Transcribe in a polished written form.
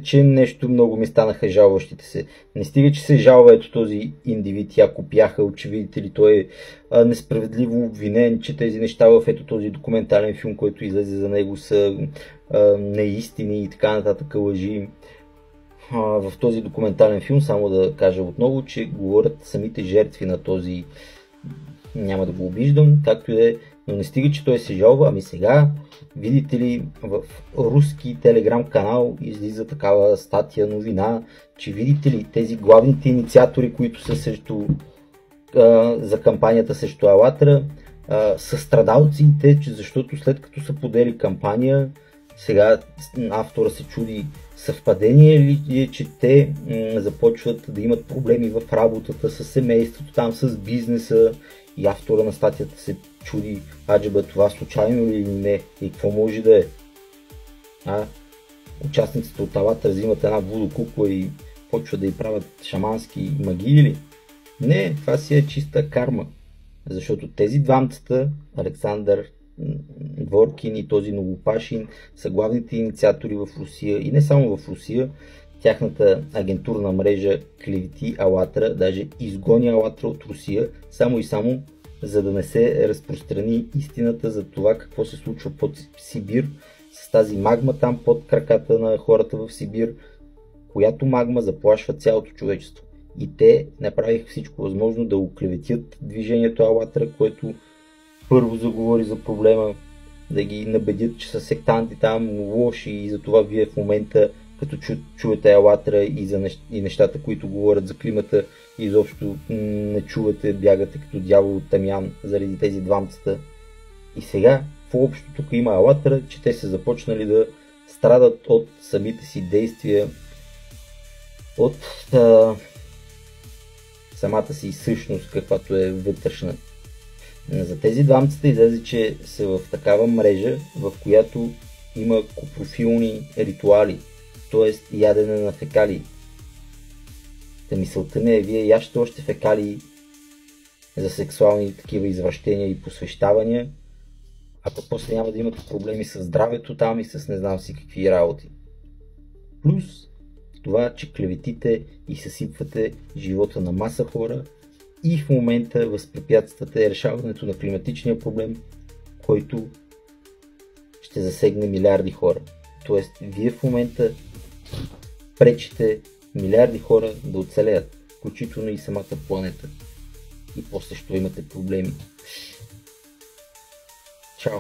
че нещо много ми станаха жалващите се. Не стига, че се жалва ето този индивид Якоб Яхъл, че видите ли той е несправедливо обвинен, че тези неща в ето този документален филм, който излезе за него са неистини и така нататък лъжи. В този документален филм, само да кажа отново, че говорят самите жертви на този, няма да го обиждам, както и да е, но не стига, че той се жалва, ами сега, видите ли, в руски телеграм канал излиза такава статия, новина, че видите ли, тези главните инициатори, които са срещу, за кампанията срещу Алатра, са страдалците, защото след като са подели кампания, сега автора се чуди съвпадение ли е, че те започват да имат проблеми в работата с семейството, там с бизнеса, и автора на статията се чуди, аджеба, това случайно ли или не и какво може да е. Участниците от Алатра взимат една водокукла и почват да й правят шамански магии ли? Не, това си е чиста карма. Защото тези двамцата, Александър Дворкин и този Новопашин, са главните инициатори в Русия и не само в Русия. Тяхната агентурна мрежа клевети Алатра, даже изгони Алатра от Русия, само и само за да не се разпространи истината за това какво се случва под Сибир, с тази магма там под краката на хората в Сибир, която магма заплашва цялото човечество. И те направиха всичко възможно да оклеветят движението Алатра, което първо заговори за проблема, да ги набедят, че са сектанти там, лоши, и затова вие в момента, като чуете Алатра и нещата, които говорят за климата, изобщо не чувате, бягате като дявол от тамян заради тези двамцата. И сега, по-общо тук има Алатра, че те са започнали да страдат от самите си действия, от самата си същност, каквато е вътрешна. За тези двамцата излезе, че са в такава мрежа, в която има копрофилни ритуали, т.е. ядене на фекалии. Та мисълта ми е, вие ящете още фекалии за сексуални такива извращения и посвещавания, а пък после няма да имате проблеми с здравето там и с не знам си какви работи. Плюс това, че клеветите и съсипвате живота на маса хора и в момента възпрепятствате решаването на климатичния проблем, който ще засегне милиарди хора. Тоест, вие в момента пречите милиарди хора да оцелеят, включително и самата планета. И после ще имате проблеми. Чао!